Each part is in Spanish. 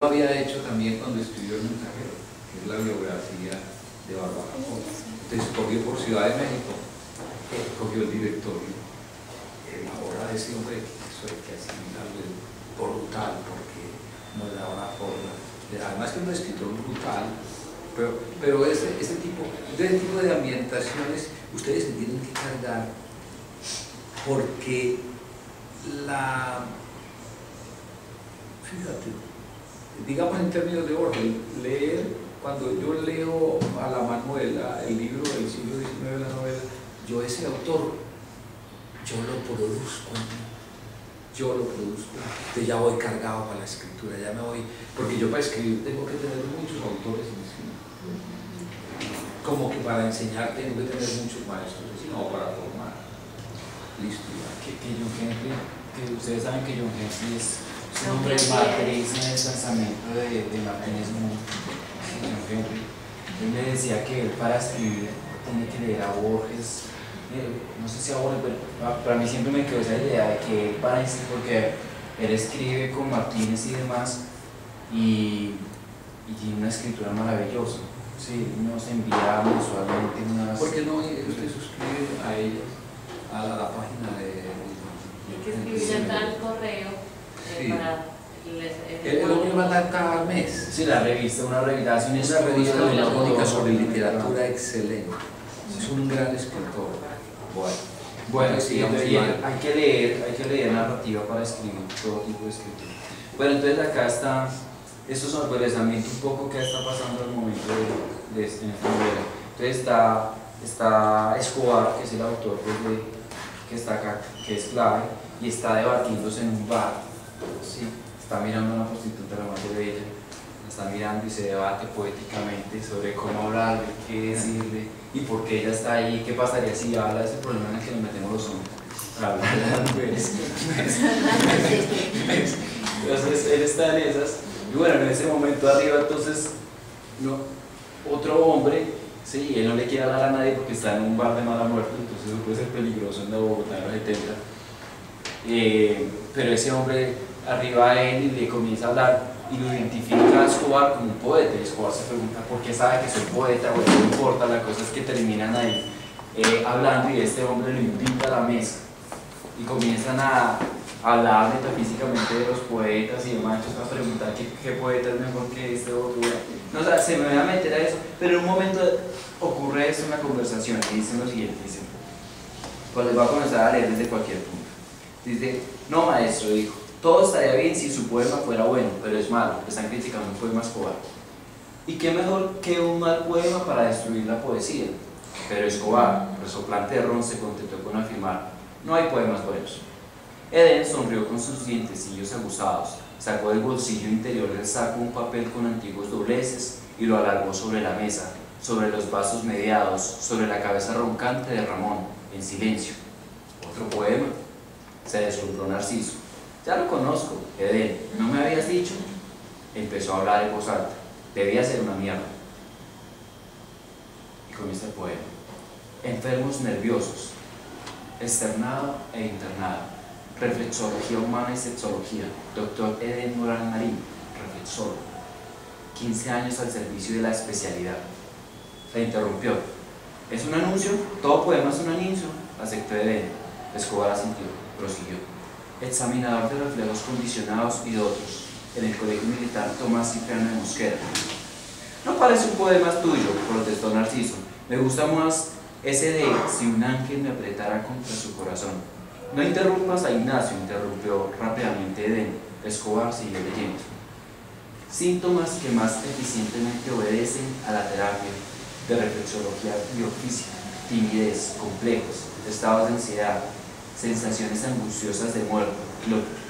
había hecho también cuando escribió El Mensajero, que es la biografía de Bárbara Pons. Entonces cogió por Ciudad de México, cogió el directorio, la obra de ese hombre, eso hay que asimilarlo, es brutal, porque no le da una forma. Además que es un escritor brutal, pero ese tipo de ambientaciones ustedes se tienen que cargar, porque fíjate, digamos en términos de orden, cuando yo leo a la Manuela, el libro del siglo XIX, la novela, yo ese autor, yo lo produzco, entonces ya voy cargado para la escritura, ya me voy, porque yo para escribir tengo que tener muchos autores encima, como que para enseñar tengo que tener muchos maestros, sino para formar, listo. Que ustedes saben que John Henry es un hombre matriz en el pensamiento de Martínez Moon. John Henry, él me decía que él para escribir tiene que leer a Borges, no sé si a Borges, pero para mí siempre me quedó esa idea de que él para escribir, porque él escribe con Martínez y demás, y tiene una escritura maravillosa. Sí, nos envía mensualmente unas... ¿Por qué no usted suscribe a ellas, a la página de... que escribir al correo sí. Para el hombre manda cada mes. Sí, la revista, una revista de la crónica sobre literatura excelente. Es un gran escritor. Bueno, sí, hay que leer narrativa para escribir todo tipo de escritura. Bueno, entonces acá está, estos son pues, también un poco qué está pasando en el momento en esta novela. Entonces está Escobar, que es el autor pues, que está acá, que es clave, y está debatiéndose en un bar, ¿sí? Está mirando a una prostituta, la madre de ella, la está mirando y se debate poéticamente sobre cómo hablarle, qué decirle y por qué ella está ahí, qué pasaría si habla de ese problema en el que nos metemos los hombres, para hablar de las mujeres. Entonces él está en esas, y bueno, en ese momento arriba entonces otro hombre, sí, él no le quiere hablar a nadie porque está en un bar de mala muerte, entonces eso puede ser peligroso en la Bogotá de los 70. Pero ese hombre arriba a él y le comienza a hablar y lo identifica a Escobar como un poeta, y Escobar se pregunta por qué sabe que soy poeta, bueno, no importa, la cosa es que terminan ahí hablando, y este hombre lo invita a la mesa y comienzan a hablar metafísicamente de los poetas y demás, a preguntar qué poeta es mejor que este otro. No, o sea, se me va a meter a eso, pero en un momento ocurre esto en la conversación y dicen lo siguiente, dicen, pues les va a comenzar a leer desde cualquier punto. Dice, no maestro, dijo, todo estaría bien si su poema fuera bueno, pero es malo, están criticando un poema Escobar. ¿Y qué mejor que un mal poema para destruir la poesía? Pero Escobar, resoplante de ron, se contentó con afirmar, no hay poemas buenos. Edén sonrió con sus dientecillos aguzados, sacó del bolsillo interior del saco un papel con antiguos dobleces y lo alargó sobre la mesa, sobre los vasos mediados, sobre la cabeza roncante de Ramón, en silencio. Otro poema. Se deslumbró Narciso. Ya lo conozco, Edén, ¿no me habías dicho? Empezó a hablar en voz alta. Debía ser una mierda. Y comienza el poema. Enfermos nerviosos, externado e internado. Reflexología humana y sexología. Doctor Edén Morán Marín, reflexólogo. 15 años al servicio de la especialidad. Se interrumpió. ¿Es un anuncio? ¿Todo poema es un anuncio? Aceptó Edén. Escobar asintió. Prosiguió. Examinador de reflejos condicionados y de otros, en el Colegio Militar Tomás Cipriano de Mosquera. No parece un poema tuyo, protestó Narciso. Me gusta más ese de si un ángel me apretara contra su corazón. No interrumpas a Ignacio, interrumpió rápidamente Edén. Escobar siguió leyendo. Síntomas que más eficientemente obedecen a la terapia de reflexología biofísica: timidez, complejos, estados de ansiedad, sensaciones angustiosas de muerte,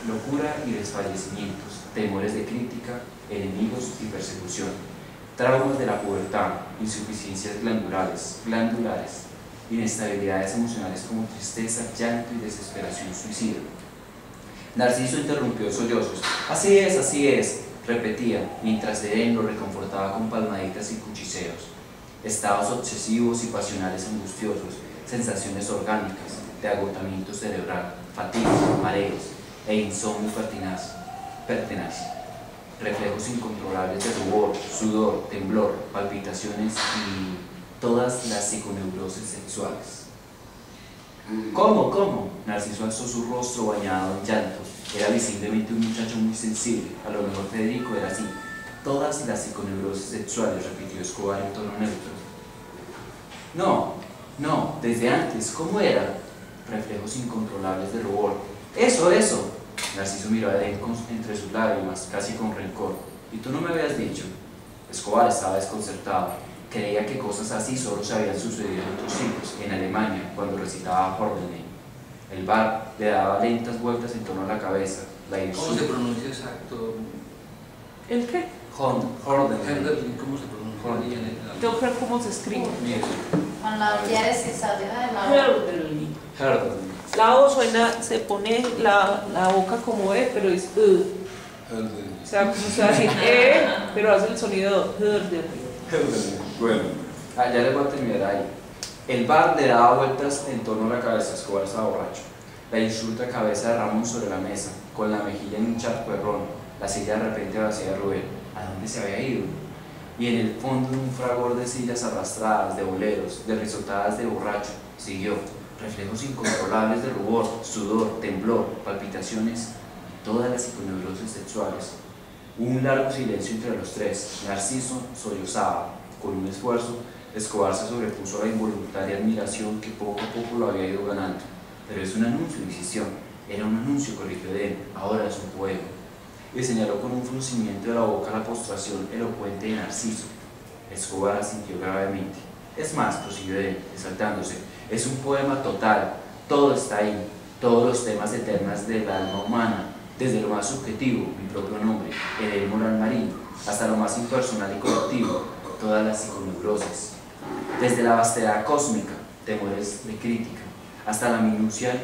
locura y desfallecimientos, temores de crítica, enemigos y persecución, traumas de la pubertad, insuficiencias glandulares, inestabilidades emocionales como tristeza, llanto y desesperación suicida. Narciso interrumpió sollozos. Así es, repetía, mientras Edén lo reconfortaba con palmaditas y cuchicheos. Estados obsesivos y pasionales angustiosos, sensaciones orgánicas, de agotamiento cerebral, fatiga, mareos e insomnio pertinaz. reflejos incontrolables de rubor, sudor, temblor, palpitaciones y todas las psiconeurosis sexuales. ¿Cómo? Narciso alzó su rostro bañado en llanto. Era visiblemente un muchacho muy sensible. A lo mejor Federico era así. Todas las psiconeurosis sexuales, repitió Escobar en tono neutro. No, desde antes, ¿cómo era? Reflejos incontrolables de rubor. Eso. Narciso miró a Edén entre sus lágrimas, casi con rencor. ¿Y tú no me habías dicho? Escobar estaba desconcertado. Creía que cosas así solo se habían sucedido en otros sitios, en Alemania, cuando recitaba Hölderlin. El bar le daba lentas vueltas en torno a la cabeza. ¿Cómo se pronuncia exacto? ¿El qué? Hölderlin. ¿Cómo se pronuncia? Tengo que ver cómo se escribe. Con la diéresis arriba de la Hölderlin. Hölderlin. La O suena, se pone la boca como E, pero es O sea, como se hace E, pero hace el sonido Hölderlin. Bueno, ya les voy a terminar ahí. El bar le daba vueltas en torno a la cabeza. Escobar estaba borracho. La insulta cabeza de Ramón sobre la mesa, con la mejilla en un charco de ron. La silla de repente vacía de Rubén. ¿A dónde se había ido? Y en el fondo un fragor de sillas arrastradas, de boleros, de risotadas de borracho. Siguió. Reflejos incontrolables de rubor, sudor, temblor, palpitaciones y todas las psiconeurosis sexuales. Hubo un largo silencio entre los tres. Narciso sollozaba. Con un esfuerzo, Escobar se sobrepuso a la involuntaria admiración que poco a poco lo había ido ganando. Pero es un anuncio, insistió. Era un anuncio, corrigió de él. Ahora es un poema. Y señaló con un fruncimiento de la boca la postración elocuente de Narciso. Escobar asintió gravemente. Es más, prosiguió de él, exaltándose, es un poema total. Todo está ahí. Todos los temas eternos del alma humana. Desde lo más subjetivo, mi propio nombre, el moral marino, hasta lo más impersonal y colectivo, todas las psiconeurosis. Desde la vastedad cósmica, temores de crítica, hasta la minucia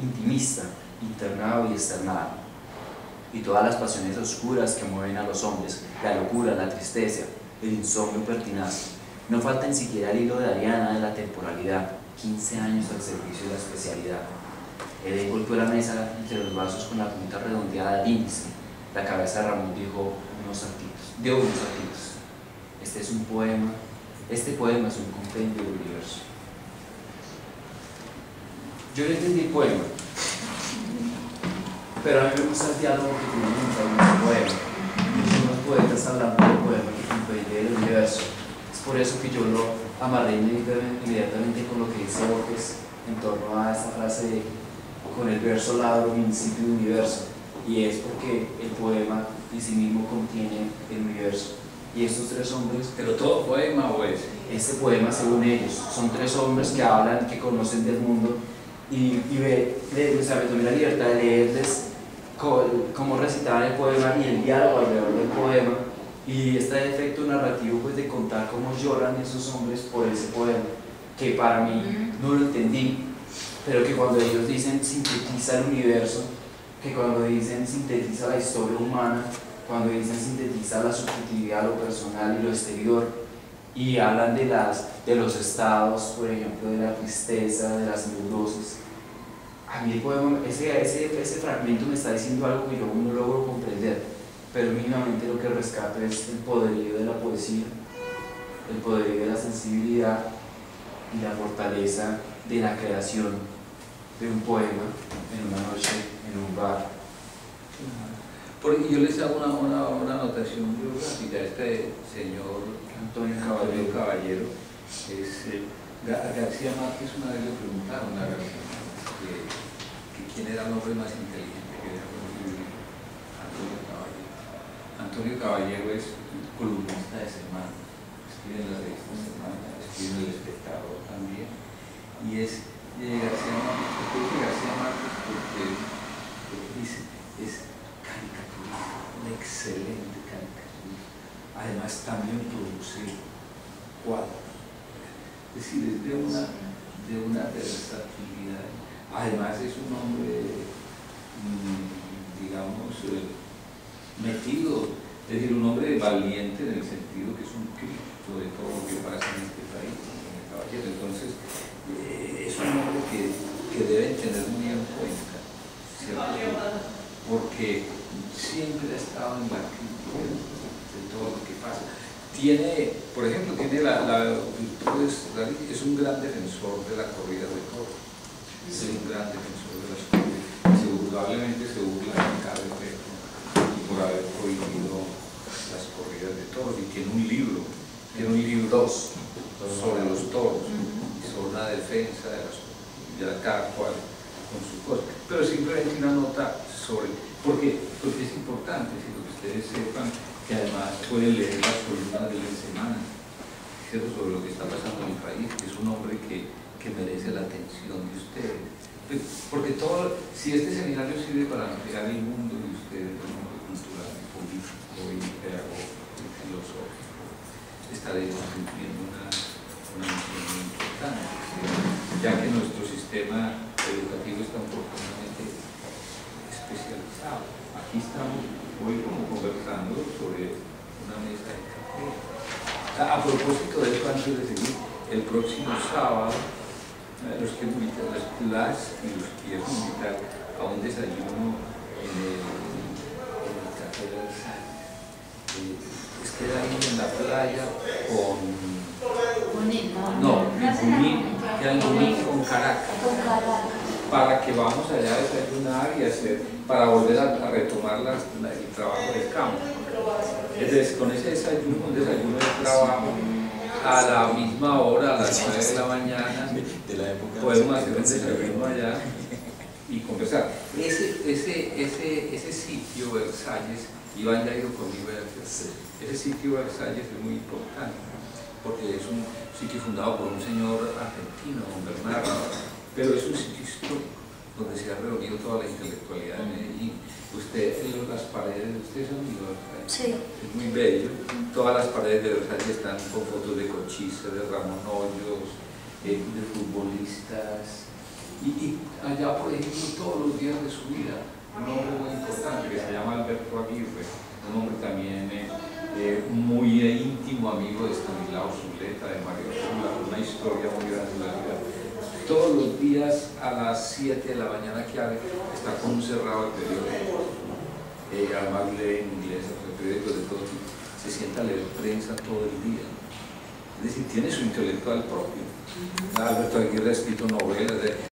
intimista, internado y externado. Y todas las pasiones oscuras que mueven a los hombres, la locura, la tristeza, el insomnio pertinaz. No falta ni siquiera el hilo de Ariana de la temporalidad, 15 años al servicio de la especialidad. Edén golpeó la mesa entre los vasos con la punta redondeada del índice. La cabeza de Ramón dio unos saltitos. Este es un poema. Este poema es un compendio del universo. Yo no entendí el poema, pero a mí me gusta el diálogo que tiene un poema. Son los poetas hablando del poema que compendia el universo. Es por eso que yo lo amarré inmediatamente con lo que dice Borges en torno a esta frase de con el verso labro principio de universo, y es porque el poema en sí mismo contiene el universo. Y estos tres hombres, ¿pero todo poema o es? este poema según ellos, son tres hombres que hablan, que conocen del mundo, y me tomé la libertad de leerles cómo recitaban el poema y el diálogo alrededor del poema, y este efecto narrativo pues de contar cómo lloran esos hombres por ese poema, que para mí no lo entendí, pero que cuando ellos dicen sintetiza el universo, que cuando dicen sintetiza la historia humana, cuando dicen sintetiza la subjetividad, lo personal y lo exterior, y hablan de los estados, por ejemplo, de la tristeza, de las neurosis. A mí el poema, ese fragmento me está diciendo algo que yo no logro comprender, pero mínimamente lo que rescato es el poderío de la poesía, el poderío de la sensibilidad y la fortaleza de la creación de un poema en una noche, en un bar. Porque yo les hago una anotación biográfica. Este señor Antonio Caballero es García Márquez. Una vez le preguntaron a García Márquez que quién era el hombre más inteligente que dejó escribir. Antonio Caballero es columnista de Semana, escribe en la revista Semana, escribe en El Espectador también, y es García Márquez. ¿Por qué García Márquez? Porque dice, es caricaturista, un excelente caricaturista. Además también produce cuadros, es decir, es de una versatilidad. Además es un hombre, digamos, metido, es decir, un hombre valiente en el sentido que es un crítico de todo lo que pasa en este país, en el Caballero. Entonces, es un hombre que deben tener muy en cuenta, ¿cierto? Porque siempre ha estado en la crítica de todo lo que pasa. Tiene, por ejemplo, tiene la virtud es un gran defensor de la corrida de toros. Es un gran defensor de las corridas. Probablemente se burla en cada efecto por haber prohibido las corridas de toros, y tiene un libro sobre los toros, y sobre la defensa de las corridas, ya cada cual con su cosa. Pero simplemente una nota sobre, porque es importante, si lo que ustedes sepan, que además pueden leer las columnas de la semana, ¿cierto?, sobre lo que está pasando en el país, que es un hombre que merece la atención de ustedes. Porque todo, si este seminario sirve para ampliar el mundo de ustedes, el mundo cultural, político y pedagógico y filosófico, estaremos cumpliendo una misión muy importante, ya que nuestro sistema educativo está profundamente especializado. Aquí estamos hoy como conversando sobre una mesa de café. A propósito de esto, antes de seguir, el próximo sábado los quiero invitar, los quiero invitar a un desayuno en el Café de Versalles. Queda ahí en la playa con Junín con Caracas, para que vamos allá a desayunar y hacer, para volver a retomar el trabajo del campo. Entonces, con ese desayuno, un desayuno de trabajo, a la misma hora, a las 9 de la mañana, podemos hacer un desayuno allá y conversar. Ese sitio, Versalles, Iván ya ha ido conmigo, ese sitio Versalles es muy importante, porque es un sitio fundado por un señor argentino, don Bernardo, pero es un sitio histórico, donde se ha reunido toda la intelectualidad de Medellín. Las paredes, ustedes han ido a Versalles, sí. Es muy bello. Todas las paredes de Versalles están con fotos de Cochise, de Ramón Hoyos, de futbolistas, y allá, por ejemplo, todos los días de su vida, un hombre muy importante que se llama Alberto Aguirre, un hombre también muy íntimo amigo de Estanislao Zuleta, de Mario Zula, una historia muy grande de la vida. Todos los días a las 7 de la mañana que está con un cerrado de periódicos, además lee en inglés, periódicos de todo tipo, se sienta a leer prensa todo el día, es decir, tiene su intelectual propio. Alberto Aguirre ha escrito novelas,